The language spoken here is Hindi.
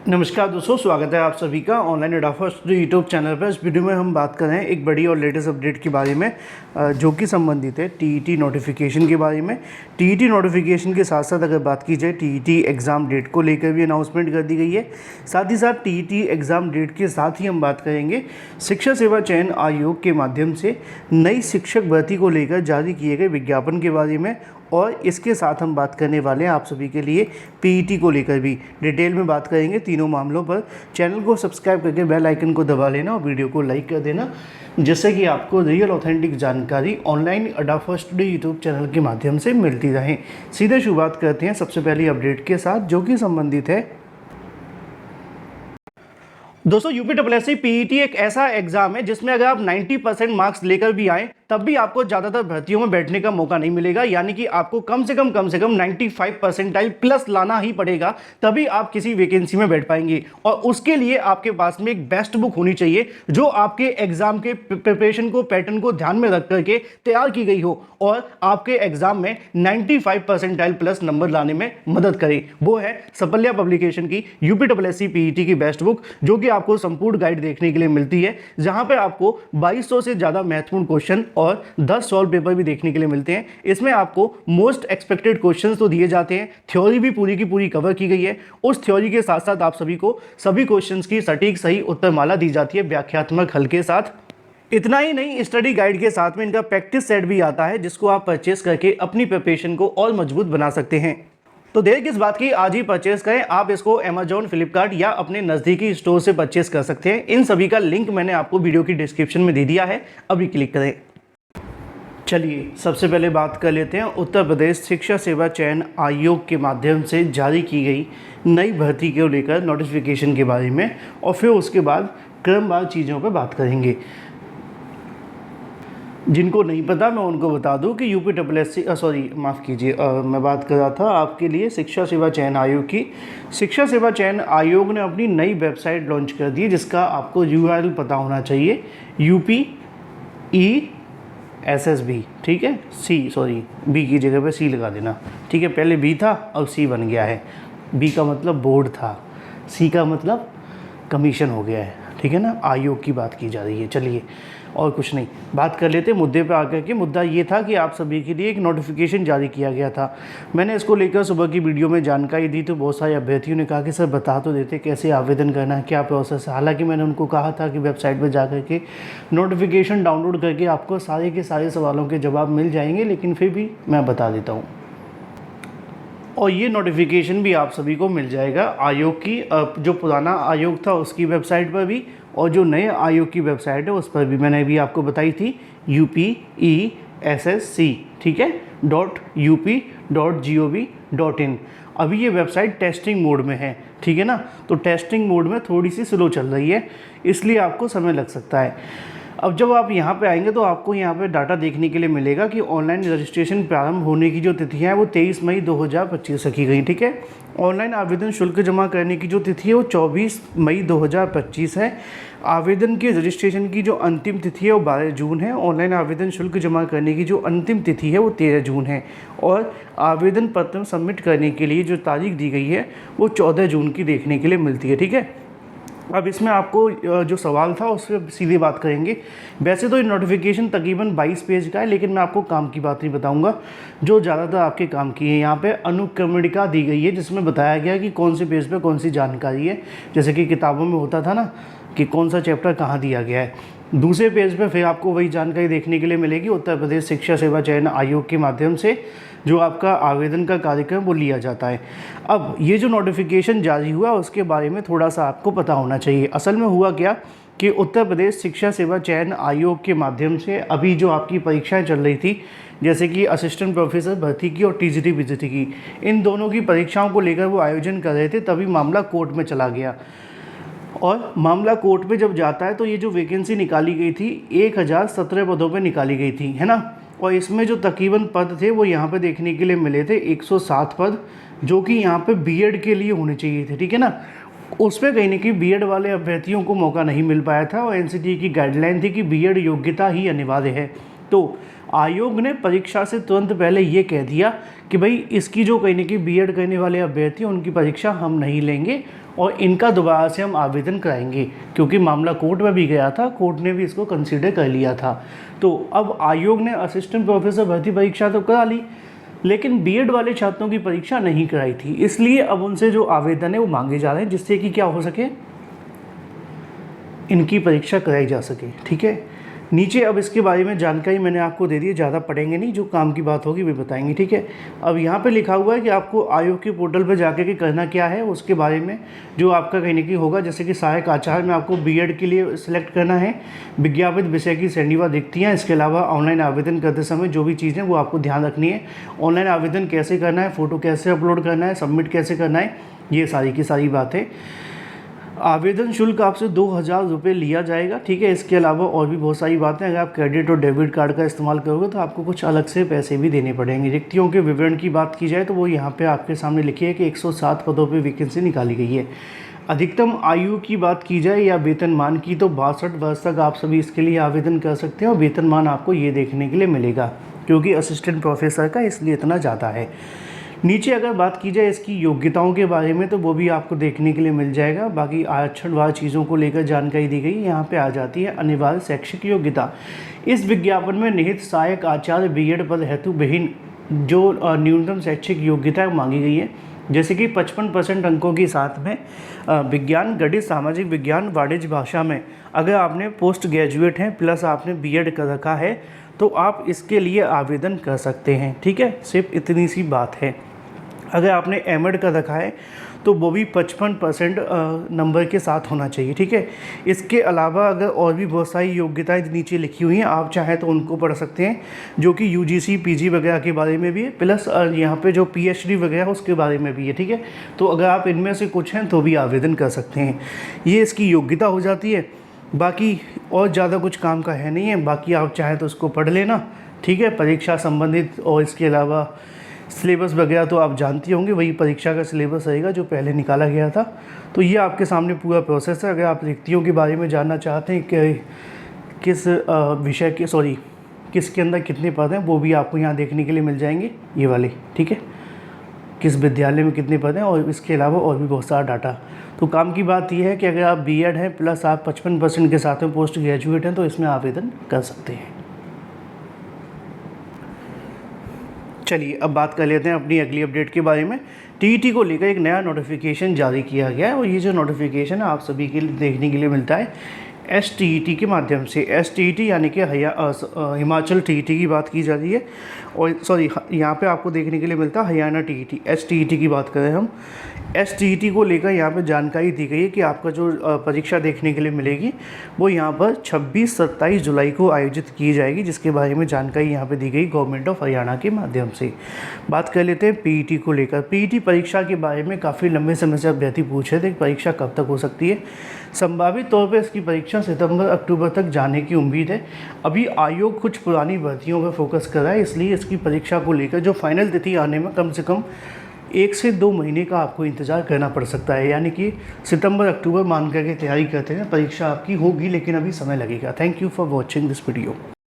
नमस्कार दोस्तों, स्वागत है आप सभी का ऑनलाइन एडाफा स्टूडियो यूट्यूब चैनल पर। इस वीडियो में हम बात कर रहे हैं एक बड़ी और लेटेस्ट अपडेट के बारे में जो कि संबंधित है टीईटी नोटिफिकेशन के बारे में। टीईटी नोटिफिकेशन के साथ साथ अगर बात की जाए टीईटी एग्ज़ाम डेट को लेकर भी अनाउंसमेंट कर दी गई है। साथ ही साथ टीईटी एग्ज़ाम डेट के साथ ही हम बात करेंगे शिक्षा सेवा चयन आयोग के माध्यम से नई शिक्षक भर्ती को लेकर जारी किए गए विज्ञापन के बारे में, और इसके साथ हम बात करने वाले हैं आप सभी के लिए पीईटी को लेकर भी डिटेल में बात करेंगे तीनों मामलों पर। चैनल को सब्सक्राइब करके बेल आइकन को दबा लेना और वीडियो को लाइक कर देना, जिससे कि आपको रियल ऑथेंटिक जानकारी ऑनलाइन एडाफा स्टूडियो यूट्यूब चैनल के माध्यम से मिलती रहे। सीधे शुरुआत करते हैं सबसे पहली अपडेट के साथ जो कि संबंधित है दोस्तों यूपीएससी पीईटी एक ऐसा एग्जाम है जिसमें अगर आप 90% मार्क्स लेकर भी आए तब भी आपको ज़्यादातर भर्तियों में बैठने का मौका नहीं मिलेगा। यानी कि आपको कम से कम 95 परसेंटाइल प्लस लाना ही पड़ेगा, तभी आप किसी वैकेंसी में बैठ पाएंगे। और उसके लिए आपके पास में एक बेस्ट बुक होनी चाहिए जो आपके एग्जाम के प्रिपरेशन को, पैटर्न को ध्यान में रख करके तैयार की गई हो और आपके एग्जाम में 95 परसेंटाइल प्लस नंबर लाने में मदद करे। वो है सफल्या पब्लिकेशन की यूपीएससी पीईटी की बेस्ट बुक, जो कि आपको संपूर्ण गाइड देखने के लिए मिलती है, जहां पर आपको 2200 से ज़्यादा महत्वपूर्ण क्वेश्चन और 10 सॉल्व पेपर भी देखने के लिए मिलते हैं। इसमें आपको मोस्ट एक्सपेक्टेड क्वेश्चंस तो दिए जाते हैं, थ्योरी भी पूरी की पूरी कवर की गई है। उस थ्योरी के साथ साथ आप सभी को सभी क्वेश्चंस की सटीक सही उत्तरमाला दी जाती है व्याख्यात्मक हल के साथ। इतना ही नहीं, स्टडी गाइड के साथ में इनका प्रैक्टिस सेट भी आता है जिसको आप परचेस करके अपनी प्रिपरेशन को और मजबूत बना सकते हैं। तो देर किस बात की, आज ही परचेस करें। आप इसको अमेजॉन, फ्लिपकार्ट या अपने नज़दीकी स्टोर से परचेस कर सकते हैं। इन सभी का लिंक मैंने आपको वीडियो की डिस्क्रिप्शन में दे दिया है, अभी क्लिक करें। चलिए सबसे पहले बात कर लेते हैं उत्तर प्रदेश शिक्षा सेवा चयन आयोग के माध्यम से जारी की गई नई भर्ती को लेकर नोटिफिकेशन के बारे में, और फिर उसके बाद क्रमवार चीज़ों पर बात करेंगे। जिनको नहीं पता मैं उनको बता दूं कि यूपीएससी मैं बात कर रहा था आपके लिए शिक्षा सेवा चयन आयोग की। शिक्षा सेवा चयन आयोग ने अपनी नई वेबसाइट लॉन्च कर दी है जिसका आपको यूआरएल पता होना चाहिए, UPESSB, ठीक है। बी की जगह पे सी लगा देना, ठीक है। पहले बी था, अब सी बन गया है। बी का मतलब बोर्ड था, सी का मतलब कमीशन हो गया है, ठीक है ना। आयोग की बात की जा रही है। चलिए और कुछ नहीं, बात कर लेते मुद्दे पे आकर के। मुद्दा ये था कि आप सभी के लिए एक नोटिफिकेशन जारी किया गया था। मैंने इसको लेकर सुबह की वीडियो में जानकारी दी तो बहुत सारे अभ्यर्थियों ने कहा कि सर बता तो देते कैसे आवेदन करना है, क्या प्रोसेस है। हालांकि मैंने उनको कहा था कि वेबसाइट पर जा के नोटिफिकेशन डाउनलोड करके आपको सारे के सारे सवालों के जवाब मिल जाएंगे, लेकिन फिर भी मैं बता देता हूँ। और ये नोटिफिकेशन भी आप सभी को मिल जाएगा आयोग की, जो पुराना आयोग था उसकी वेबसाइट पर भी, और जो नए आयोग की वेबसाइट है उस पर भी। मैंने भी आपको बताई थी UPESSC, ठीक है, .up.gov.in। अभी ये वेबसाइट टेस्टिंग मोड में है, ठीक है ना। तो टेस्टिंग मोड में थोड़ी सी स्लो चल रही है, इसलिए आपको समय लग सकता है। अब जब आप यहाँ पे आएंगे तो आपको यहाँ पे डाटा देखने के लिए मिलेगा कि ऑनलाइन रजिस्ट्रेशन प्रारंभ होने की जो तिथियाँ हैं वो 23 मई 2025 रखी गई, ठीक है। ऑनलाइन आवेदन शुल्क जमा करने की जो तिथि है वो 24 मई 2025 है। आवेदन के रजिस्ट्रेशन की जो अंतिम तिथि है वो 12 जून है। ऑनलाइन आवेदन शुल्क जमा करने की जो अंतिम तिथि है वो 13 जून है। और आवेदन पत्र सबमिट करने के लिए जो तारीख दी गई है वो 14 जून की देखने के लिए मिलती है, ठीक है। अब इसमें आपको जो सवाल था उस पर सीधी बात करेंगे। वैसे तो ये नोटिफिकेशन तकरीबन 22 पेज का है, लेकिन मैं आपको काम की बात नहीं बताऊंगा जो ज़्यादातर आपके काम की है। यहाँ पे अनुक्रमणिका दी गई है जिसमें बताया गया कि कौन से पेज पे कौन सी जानकारी है, जैसे कि किताबों में होता था ना कि कौन सा चैप्टर कहाँ दिया गया है। दूसरे पेज पे फिर आपको वही जानकारी देखने के लिए मिलेगी उत्तर प्रदेश शिक्षा सेवा चयन आयोग के माध्यम से जो आपका आवेदन का कार्यक्रम वो लिया जाता है। अब ये जो नोटिफिकेशन जारी हुआ उसके बारे में थोड़ा सा आपको पता होना चाहिए। असल में हुआ क्या कि उत्तर प्रदेश शिक्षा सेवा चयन आयोग के माध्यम से अभी जो आपकी परीक्षाएं चल रही थी, जैसे कि असिस्टेंट प्रोफेसर भर्ती की और टीजीटी पीजीटी की, इन दोनों की परीक्षाओं को लेकर वो आयोजन कर रहे थे, तभी मामला कोर्ट में चला गया। और मामला कोर्ट में जब जाता है तो ये जो वैकेंसी निकाली गई थी 1017 पदों पे निकाली गई थी, है ना। और इसमें जो तकरीबन पद थे वो यहाँ पे देखने के लिए मिले थे 107 पद, जो कि यहाँ पे बीएड के लिए होने चाहिए थे, ठीक है ना। उस पर कहीं ना कहीं बीएड वाले अभ्यर्थियों को मौका नहीं मिल पाया था, और एनसीटीई की गाइडलाइन थी कि बीएड योग्यता ही अनिवार्य है। तो आयोग ने परीक्षा से तुरंत पहले ये कह दिया कि भाई इसकी जो कहीं ना कहीं बीएड करने वाले अभ्यर्थी हैं उनकी परीक्षा हम नहीं लेंगे और इनका दोबारा से हम आवेदन कराएंगे, क्योंकि मामला कोर्ट में भी गया था, कोर्ट ने भी इसको कंसीडर कर लिया था। तो अब आयोग ने असिस्टेंट प्रोफेसर भर्ती परीक्षा तो करा ली, लेकिन बीएड वाले छात्रों की परीक्षा नहीं कराई थी। इसलिए अब उनसे जो आवेदन है वो मांगे जा रहे हैं, जिससे कि क्या हो सके, इनकी परीक्षा कराई जा सके। ठीक है, नीचे अब इसके बारे में जानकारी मैंने आपको दे दी है, ज़्यादा पढ़ेंगे नहीं, जो काम की बात होगी वे बताएंगे। ठीक है, अब यहाँ पे लिखा हुआ है कि आपको आयोग के पोर्टल पर जाकर के करना क्या है, उसके बारे में जो आपका कहीं ना कहीं होगा, जैसे कि सहायक आचार्य में आपको बीएड के लिए सिलेक्ट करना है, विज्ञापित विषय की श्रेणीवार रिक्तियाँ, इसके अलावा ऑनलाइन आवेदन करते समय जो भी चीज़ें वो आपको ध्यान रखनी है, ऑनलाइन आवेदन कैसे करना है, फ़ोटो कैसे अपलोड करना है, सबमिट कैसे करना है, ये सारी की सारी बातें। आवेदन शुल्क आपसे 2000 रुपये लिया जाएगा। ठीक है, इसके अलावा और भी बहुत सारी बातें, अगर आप क्रेडिट और डेबिट कार्ड का इस्तेमाल करोगे तो आपको कुछ अलग से पैसे भी देने पड़ेंगे। रिक्तियों के विवरण की बात की जाए तो वो यहाँ पे आपके सामने लिखी है कि 107 पदों पे वैकेंसी निकाली गई है। अधिकतम आयु की बात की जाए या वेतनमान की तो 62 वर्ष तक आप सभी इसके लिए आवेदन कर सकते हैं और वेतनमान आपको ये देखने के लिए मिलेगा, क्योंकि असिस्टेंट प्रोफेसर का इसलिए इतना ज़्यादा है। नीचे अगर बात की जाए इसकी योग्यताओं के बारे में तो वो भी आपको देखने के लिए मिल जाएगा। बाकी आरक्षणवार चीज़ों को लेकर जानकारी दी गई, यहाँ पे आ जाती है अनिवार्य शैक्षिक योग्यता। इस विज्ञापन में निहित सहायक आचार्य बीएड पद हेतु विभिन्न जो न्यूनतम शैक्षिक योग्यता मांगी गई है, जैसे कि 55% अंकों के साथ में विज्ञान, गणित, सामाजिक विज्ञान, वाणिज्य भाषा में अगर आपने पोस्ट ग्रेजुएट हैं प्लस आपने बीएड कर रखा है तो आप इसके लिए आवेदन कर सकते हैं। ठीक है, सिर्फ इतनी सी बात है। अगर आपने एमएड कर रखा है तो वो भी 55% नंबर के साथ होना चाहिए। ठीक है, इसके अलावा अगर और भी बहुत सारी योग्यताएं नीचे लिखी हुई हैं, आप चाहें तो उनको पढ़ सकते हैं, जो कि यूजीसी पीजी वगैरह के बारे में भी है, प्लस यहाँ पे जो पीएचडी वगैरह उसके बारे में भी है। ठीक है, तो अगर आप इनमें से कुछ हैं तो भी आवेदन कर सकते हैं। ये इसकी योग्यता हो जाती है। बाकी और ज़्यादा कुछ काम का है नहीं है, बाकी आप चाहें तो उसको पढ़ लेना। ठीक है, परीक्षा संबंधित और इसके अलावा सिलेबस वगैरह तो आप जानती होंगे, वही परीक्षा का सिलेबस रहेगा जो पहले निकाला गया था। तो ये आपके सामने पूरा प्रोसेस है। अगर आप रिक्तियों के बारे में जानना चाहते हैं कि किस विषय के किसके अंदर कितने पद हैं, वो भी आपको यहाँ देखने के लिए मिल जाएंगे, ये वाले। ठीक है, किस विद्यालय में कितने पद हैं और इसके अलावा और भी बहुत सारा डाटा। तो काम की बात यह है कि अगर आप बीएड हैं प्लस आप 55% के साथ में पोस्ट ग्रेजुएट हैं तो इसमें आवेदन कर सकते हैं। चलिए अब बात कर लेते हैं अपनी अगली अपडेट के बारे में। टीईटी को लेकर एक नया नोटिफिकेशन जारी किया गया है और ये जो नोटिफिकेशन है आप सभी के लिए देखने के लिए मिलता है एसटीईटी के माध्यम से। एसटीईटी यानी कि हिमाचल टीईटी की बात की जा रही है, और यहाँ पे आपको देखने के लिए मिलता है हरियाणा टीईटी। एसटीईटी की बात करें हम, एसटीईटी को लेकर यहाँ पे जानकारी दी गई है कि आपका जो परीक्षा देखने के लिए मिलेगी वो यहाँ पर 26-27 जुलाई को आयोजित की जाएगी, जिसके बारे में जानकारी यहाँ पे दी गई गवर्नमेंट ऑफ हरियाणा के माध्यम से। बात कर लेते हैं पीईटी को लेकर। पीईटी परीक्षा के बारे में काफ़ी लंबे समय से अभ्यर्थी पूछ रहे थे परीक्षा कब तक हो सकती है। संभावित तौर पर इसकी परीक्षा सितंबर-अक्टूबर तक जाने की उम्मीद है। अभी आयोग कुछ पुरानी भर्तियों पर फोकस कर रहा है, इसलिए इसकी परीक्षा को लेकर जो फाइनल तिथि आने में कम से कम 1 से 2 महीने का आपको इंतज़ार करना पड़ सकता है। यानी कि सितंबर-अक्टूबर मान करके तैयारी करते हैं, परीक्षा आपकी होगी, लेकिन अभी समय लगेगा। Thank you for watching this video.